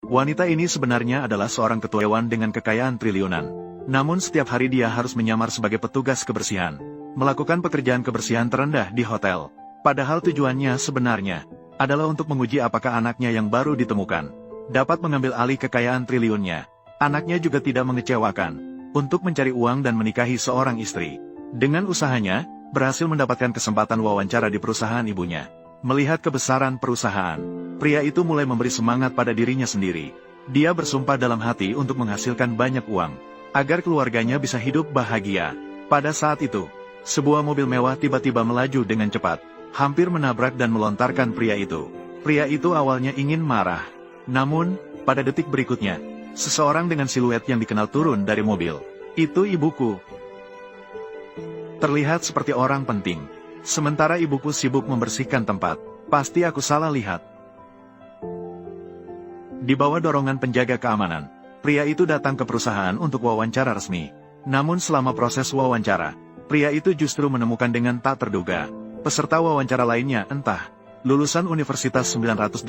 Wanita ini sebenarnya adalah seorang ketua dewan dengan kekayaan triliunan. Namun setiap hari dia harus menyamar sebagai petugas kebersihan, melakukan pekerjaan kebersihan terendah di hotel. Padahal tujuannya sebenarnya adalah untuk menguji apakah anaknya yang baru ditemukan dapat mengambil alih kekayaan triliunnya. Anaknya juga tidak mengecewakan untuk mencari uang dan menikahi seorang istri. Dengan usahanya, berhasil mendapatkan kesempatan wawancara di perusahaan ibunya. Melihat kebesaran perusahaan, pria itu mulai memberi semangat pada dirinya sendiri. Dia bersumpah dalam hati untuk menghasilkan banyak uang, agar keluarganya bisa hidup bahagia. Pada saat itu, sebuah mobil mewah tiba-tiba melaju dengan cepat, hampir menabrak dan melontarkan pria itu. Pria itu awalnya ingin marah. Namun, pada detik berikutnya, seseorang dengan siluet yang dikenal turun dari mobil. Itu ibuku. Terlihat seperti orang penting. Sementara ibuku sibuk membersihkan tempat. Pasti aku salah lihat. Di bawah dorongan penjaga keamanan, pria itu datang ke perusahaan untuk wawancara resmi. Namun selama proses wawancara, pria itu justru menemukan dengan tak terduga peserta wawancara lainnya, entah lulusan Universitas 985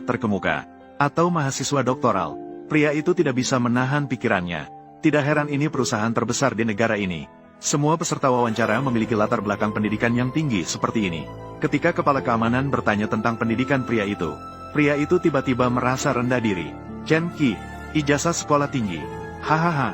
terkemuka, atau mahasiswa doktoral. Pria itu tidak bisa menahan pikirannya. Tidak heran ini perusahaan terbesar di negara ini. Semua peserta wawancara memiliki latar belakang pendidikan yang tinggi seperti ini. Ketika kepala keamanan bertanya tentang pendidikan pria itu tiba-tiba merasa rendah diri. Chen Qi, ijazah sekolah tinggi. Hahaha.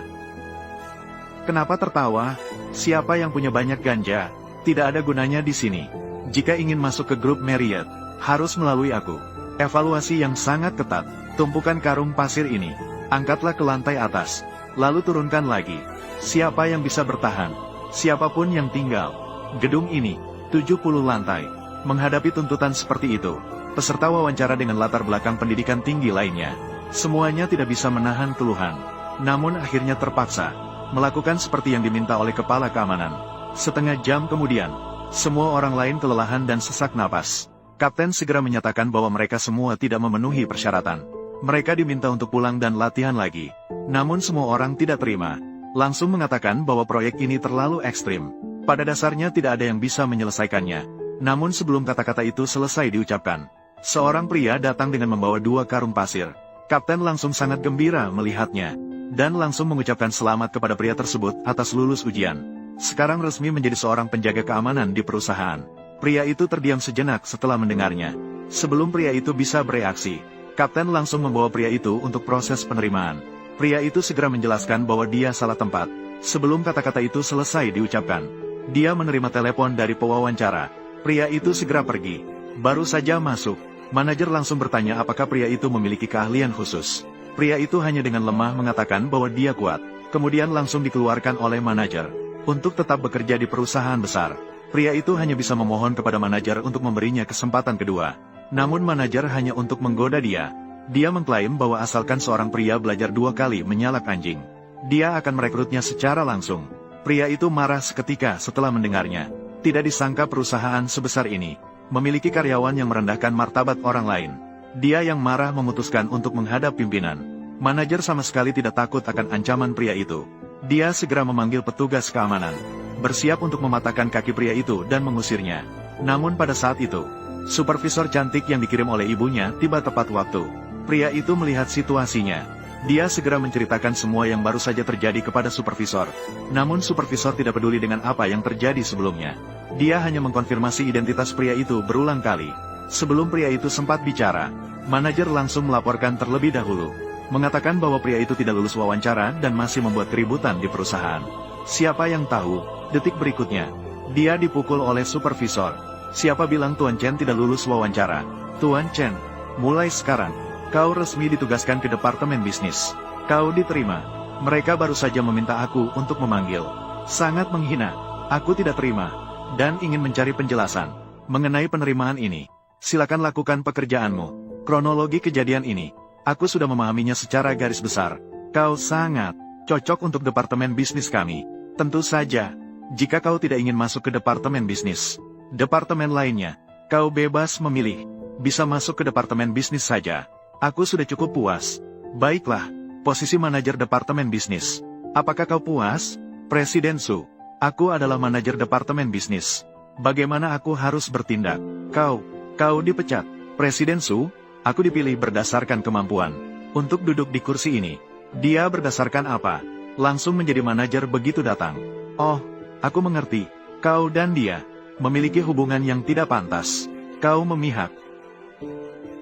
Kenapa tertawa? Siapa yang punya banyak ganja? Tidak ada gunanya di sini. Jika ingin masuk ke grup Marriott, harus melalui aku. Evaluasi yang sangat ketat. Tumpukan karung pasir ini, angkatlah ke lantai atas, lalu turunkan lagi. Siapa yang bisa bertahan? Siapapun yang tinggal. Gedung ini, 70 lantai. Menghadapi tuntutan seperti itu, peserta wawancara dengan latar belakang pendidikan tinggi lainnya, semuanya tidak bisa menahan keluhan. Namun akhirnya terpaksa melakukan seperti yang diminta oleh kepala keamanan. Setengah jam kemudian, semua orang lain kelelahan dan sesak napas. Kapten segera menyatakan bahwa mereka semua tidak memenuhi persyaratan. Mereka diminta untuk pulang dan latihan lagi. Namun semua orang tidak terima. Langsung mengatakan bahwa proyek ini terlalu ekstrim. Pada dasarnya tidak ada yang bisa menyelesaikannya. Namun sebelum kata-kata itu selesai diucapkan, seorang pria datang dengan membawa 2 karung pasir. Kapten langsung sangat gembira melihatnya, dan langsung mengucapkan selamat kepada pria tersebut atas lulus ujian. Sekarang resmi menjadi seorang penjaga keamanan di perusahaan. Pria itu terdiam sejenak setelah mendengarnya. Sebelum pria itu bisa bereaksi, Kapten langsung membawa pria itu untuk proses penerimaan. Pria itu segera menjelaskan bahwa dia salah tempat. Sebelum kata-kata itu selesai diucapkan, dia menerima telepon dari pewawancara. Pria itu segera pergi. Baru saja masuk, manajer langsung bertanya apakah pria itu memiliki keahlian khusus. Pria itu hanya dengan lemah mengatakan bahwa dia kuat. Kemudian langsung dikeluarkan oleh manajer untuk tetap bekerja di perusahaan besar. Pria itu hanya bisa memohon kepada manajer untuk memberinya kesempatan kedua. Namun manajer hanya untuk menggoda dia. Dia mengklaim bahwa asalkan seorang pria belajar 2 kali menyalak anjing, dia akan merekrutnya secara langsung. Pria itu marah seketika setelah mendengarnya. Tidak disangka perusahaan sebesar ini memiliki karyawan yang merendahkan martabat orang lain. Dia yang marah memutuskan untuk menghadap pimpinan. Manajer sama sekali tidak takut akan ancaman pria itu. Dia segera memanggil petugas keamanan, bersiap untuk mematahkan kaki pria itu dan mengusirnya. Namun pada saat itu, supervisor cantik yang dikirim oleh ibunya tiba tepat waktu. Pria itu melihat situasinya. Dia segera menceritakan semua yang baru saja terjadi kepada supervisor. Namun supervisor tidak peduli dengan apa yang terjadi sebelumnya. Dia hanya mengkonfirmasi identitas pria itu berulang kali. Sebelum pria itu sempat bicara, manajer langsung melaporkan terlebih dahulu, mengatakan bahwa pria itu tidak lulus wawancara dan masih membuat keributan di perusahaan. Siapa yang tahu, detik berikutnya, dia dipukul oleh supervisor. Siapa bilang Tuan Chen tidak lulus wawancara? Tuan Chen, mulai sekarang, kau resmi ditugaskan ke departemen bisnis. Kau diterima. Mereka baru saja meminta aku untuk memanggil. Sangat menghina. Aku tidak terima. Dan ingin mencari penjelasan mengenai penerimaan ini. Silakan lakukan pekerjaanmu. Kronologi kejadian ini, aku sudah memahaminya secara garis besar. Kau sangat cocok untuk departemen bisnis kami. Tentu saja, jika kau tidak ingin masuk ke departemen bisnis, departemen lainnya, kau bebas memilih. Bisa masuk ke departemen bisnis saja. Aku sudah cukup puas. Baiklah, posisi manajer departemen bisnis. Apakah kau puas? Presiden Su, aku adalah manajer departemen bisnis. Bagaimana aku harus bertindak? Kau dipecat. Presiden Su, aku dipilih berdasarkan kemampuan. untuk duduk di kursi ini. Dia berdasarkan apa? Langsung menjadi manajer begitu datang. Oh, aku mengerti. Kau dan dia memiliki hubungan yang tidak pantas. Kau memihak.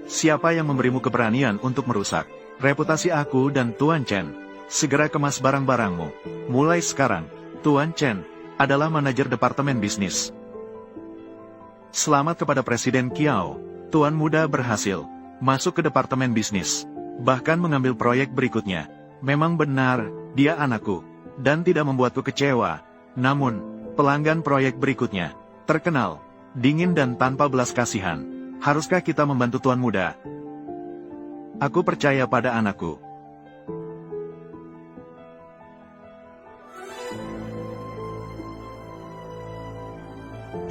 Siapa yang memberimu keberanian untuk merusak reputasi aku dan Tuan Chen? Segera kemas barang-barangmu. Mulai sekarang, Tuan Chen adalah manajer departemen bisnis. Selamat kepada Presiden Kiao. Tuan muda berhasil masuk ke departemen bisnis, bahkan mengambil proyek berikutnya. Memang benar, dia anakku, dan tidak membuatku kecewa. Namun, pelanggan proyek berikutnya terkenal dingin dan tanpa belas kasihan. Haruskah kita membantu Tuan muda? Aku percaya pada anakku.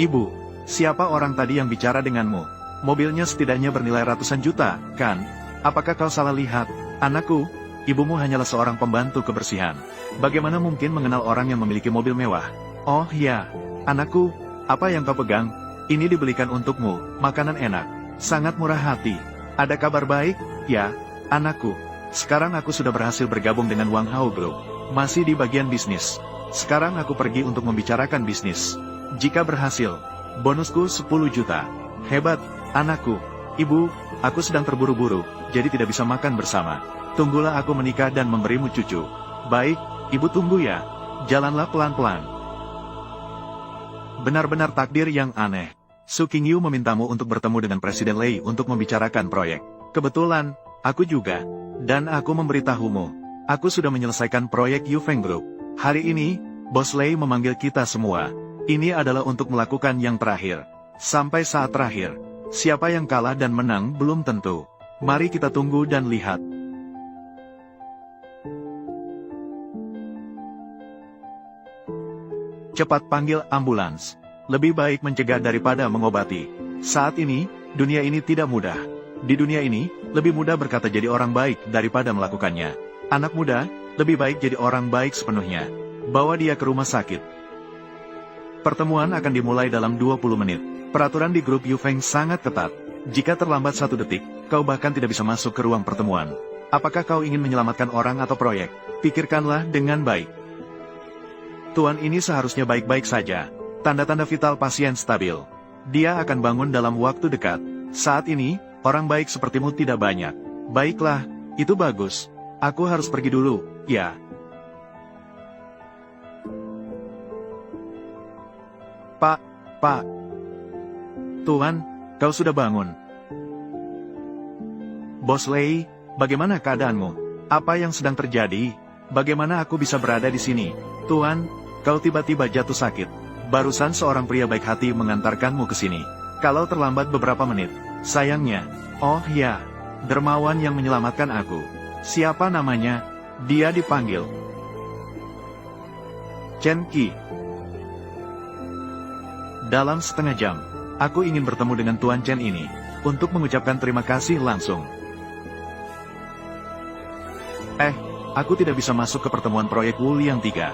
Ibu, siapa orang tadi yang bicara denganmu? Mobilnya setidaknya bernilai ratusan juta, kan? Apakah kau salah lihat? Anakku, ibumu hanyalah seorang pembantu kebersihan. Bagaimana mungkin mengenal orang yang memiliki mobil mewah? Oh ya, anakku, apa yang kau pegang? Ini dibelikan untukmu, makanan enak, sangat murah hati. Ada kabar baik? Ya, anakku. Sekarang aku sudah berhasil bergabung dengan Wang Hao Group. Masih di bagian bisnis. Sekarang aku pergi untuk membicarakan bisnis. Jika berhasil, bonusku 10 juta. Hebat, anakku. Ibu, aku sedang terburu-buru, jadi tidak bisa makan bersama. Tunggulah aku menikah dan memberimu cucu. Baik, ibu tunggu ya. Jalanlah pelan-pelan. Benar-benar takdir yang aneh. Su Qingyu memintamu untuk bertemu dengan Presiden Lei untuk membicarakan proyek. Kebetulan, aku juga. Dan aku memberitahumu. Aku sudah menyelesaikan proyek Yufeng Group. Hari ini, Bos Lei memanggil kita semua. Ini adalah untuk melakukan yang terakhir. Sampai saat terakhir, siapa yang kalah dan menang belum tentu. Mari kita tunggu dan lihat. Cepat panggil ambulans. Lebih baik mencegah daripada mengobati. Saat ini, dunia ini tidak mudah. Di dunia ini, lebih mudah berkata jadi orang baik daripada melakukannya. Anak muda, lebih baik jadi orang baik sepenuhnya. Bawa dia ke rumah sakit. Pertemuan akan dimulai dalam 20 menit. Peraturan di grup Yufeng sangat ketat. Jika terlambat 1 detik, kau bahkan tidak bisa masuk ke ruang pertemuan. Apakah kau ingin menyelamatkan orang atau proyek? Pikirkanlah dengan baik. Tuan ini seharusnya baik-baik saja. Tanda-tanda vital pasien stabil. Dia akan bangun dalam waktu dekat. Saat ini, orang baik sepertimu tidak banyak. Baiklah, itu bagus. Aku harus pergi dulu, ya. Pak. Tuan, kau sudah bangun. Bos Lei, bagaimana keadaanmu? Apa yang sedang terjadi? Bagaimana aku bisa berada di sini? Tuan, kau tiba-tiba jatuh sakit. Barusan seorang pria baik hati mengantarkanmu ke sini. Kalau terlambat beberapa menit, sayangnya. Oh ya, dermawan yang menyelamatkan aku. Siapa namanya? Dia dipanggil Chen Qi. Dalam setengah jam, aku ingin bertemu dengan Tuan Chen ini, untuk mengucapkan terima kasih langsung. Aku tidak bisa masuk ke pertemuan proyek Wuliang 3.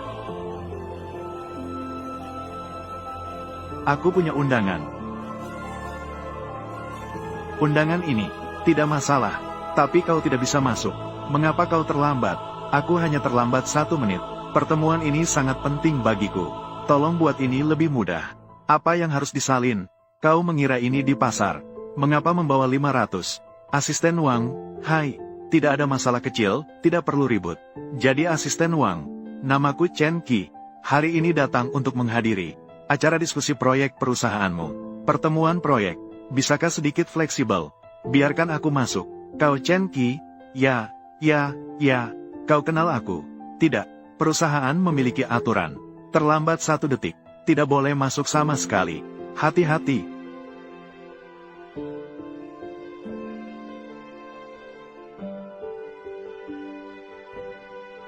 Aku punya undangan. Undangan ini, tidak masalah, tapi kau tidak bisa masuk. Mengapa kau terlambat? Aku hanya terlambat 1 menit. Pertemuan ini sangat penting bagiku. Tolong buat ini lebih mudah. Apa yang harus disalin? Kau mengira ini di pasar. Mengapa membawa 500? Asisten Wang, hai, tidak ada masalah kecil, tidak perlu ribut. Jadi asisten Wang, namaku Chen Qi. Hari ini datang untuk menghadiri acara diskusi proyek perusahaanmu. Pertemuan proyek, bisakah sedikit fleksibel? Biarkan aku masuk. Kau Chen Qi? Ya. Kau kenal aku? Tidak, perusahaan memiliki aturan. Terlambat 1 detik. Tidak boleh masuk sama sekali. Hati-hati.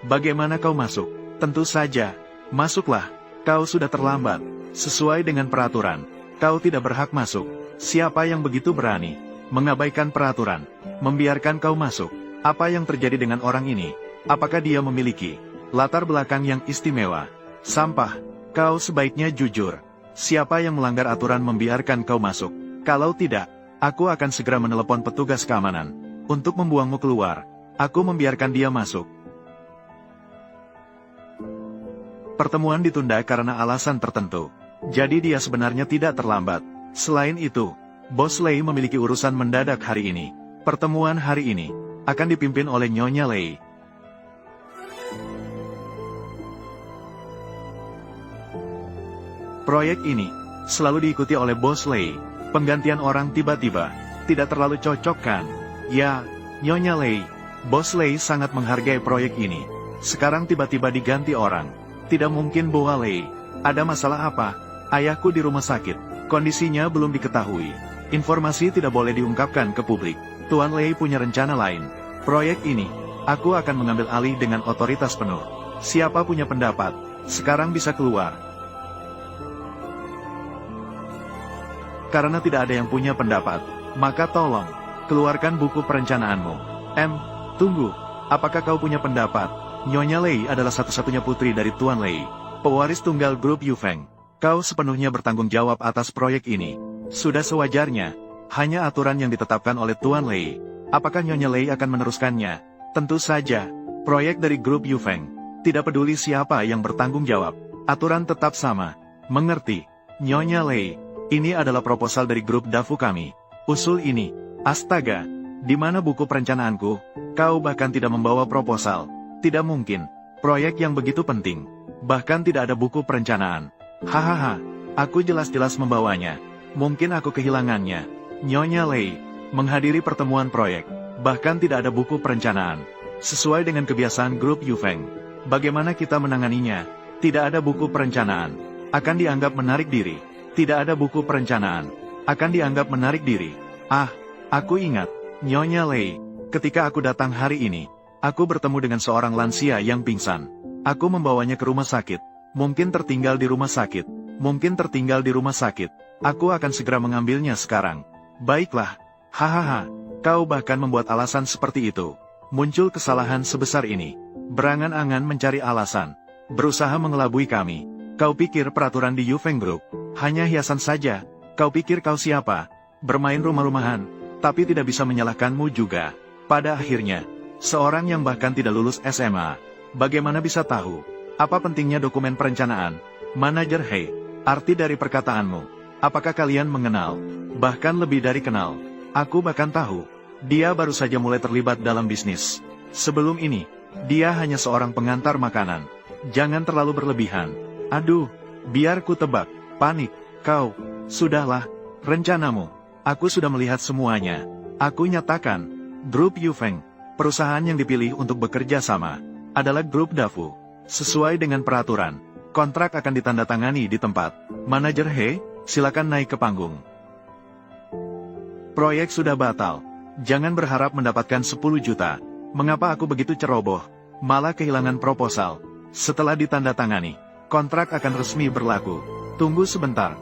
Bagaimana kau masuk? Tentu saja. Masuklah. Kau sudah terlambat. Sesuai dengan peraturan. Kau tidak berhak masuk. Siapa yang begitu berani mengabaikan peraturan, membiarkan kau masuk? Apa yang terjadi dengan orang ini? Apakah dia memiliki latar belakang yang istimewa? Sampah. Kau sebaiknya jujur. Siapa yang melanggar aturan membiarkan kau masuk? Kalau tidak, aku akan segera menelepon petugas keamanan untuk membuangmu keluar. Aku membiarkan dia masuk. Pertemuan ditunda karena alasan tertentu. Jadi dia sebenarnya tidak terlambat. Selain itu, Bos Lei memiliki urusan mendadak hari ini. Pertemuan hari ini akan dipimpin oleh Nyonya Lei. Proyek ini selalu diikuti oleh Bos Lei. Penggantian orang tiba-tiba tidak terlalu cocok kan? Ya, Nyonya Lei. Bos Lei sangat menghargai proyek ini. Sekarang tiba-tiba diganti orang. Tidak mungkin Boa Lei. Ada masalah apa? Ayahku di rumah sakit. Kondisinya belum diketahui. Informasi tidak boleh diungkapkan ke publik. Tuan Lei punya rencana lain. Proyek ini, aku akan mengambil alih dengan otoritas penuh. Siapa punya pendapat, sekarang bisa keluar. Karena tidak ada yang punya pendapat, maka tolong, keluarkan buku perencanaanmu. Tunggu, apakah kau punya pendapat? Nyonya Lei adalah satu-satunya putri dari Tuan Lei, pewaris tunggal grup Yufeng. Kau sepenuhnya bertanggung jawab atas proyek ini. Sudah sewajarnya, hanya aturan yang ditetapkan oleh Tuan Lei. Apakah Nyonya Lei akan meneruskannya? Tentu saja, proyek dari grup Yufeng. Tidak peduli siapa yang bertanggung jawab, aturan tetap sama. Mengerti, Nyonya Lei. Ini adalah proposal dari grup Dafu kami. Usul ini, astaga, di mana buku perencanaanku? Kau bahkan tidak membawa proposal. Tidak mungkin, proyek yang begitu penting. Bahkan tidak ada buku perencanaan. Hahaha, aku jelas-jelas membawanya. Mungkin aku kehilangannya. Nyonya Lei, menghadiri pertemuan proyek. Bahkan tidak ada buku perencanaan. Sesuai dengan kebiasaan grup Yufeng. Bagaimana kita menanganinya? Tidak ada buku perencanaan. Akan dianggap menarik diri. Tidak ada buku perencanaan. Akan dianggap menarik diri. Aku ingat, Nyonya Lei. Ketika aku datang hari ini, aku bertemu dengan seorang lansia yang pingsan. Aku membawanya ke rumah sakit. Mungkin tertinggal di rumah sakit. Mungkin tertinggal di rumah sakit. Aku akan segera mengambilnya sekarang. Baiklah. Hahaha. Kau bahkan membuat alasan seperti itu. Muncul kesalahan sebesar ini. Berangan-angan mencari alasan. Berusaha mengelabui kami. Kau pikir peraturan di Yufeng Group hanya hiasan saja? Kau pikir kau siapa? Bermain rumah-rumahan, tapi tidak bisa menyalahkanmu juga. Pada akhirnya, seorang yang bahkan tidak lulus SMA, bagaimana bisa tahu? Apa pentingnya dokumen perencanaan? Manajer Hei, arti dari perkataanmu. Apakah kalian mengenal? Bahkan lebih dari kenal. Aku bahkan tahu. Dia baru saja mulai terlibat dalam bisnis. Sebelum ini, dia hanya seorang pengantar makanan. Jangan terlalu berlebihan. Aduh, biar ku tebak. Panik. Kau. Sudahlah. Rencanamu. Aku sudah melihat semuanya. Aku nyatakan. Grup Yufeng, perusahaan yang dipilih untuk bekerja sama, adalah grup Dafu. Sesuai dengan peraturan, kontrak akan ditandatangani di tempat. Manajer He, silakan naik ke panggung. Proyek sudah batal. Jangan berharap mendapatkan 10 juta. Mengapa aku begitu ceroboh? Malah kehilangan proposal. Setelah ditandatangani, kontrak akan resmi berlaku. Tunggu sebentar.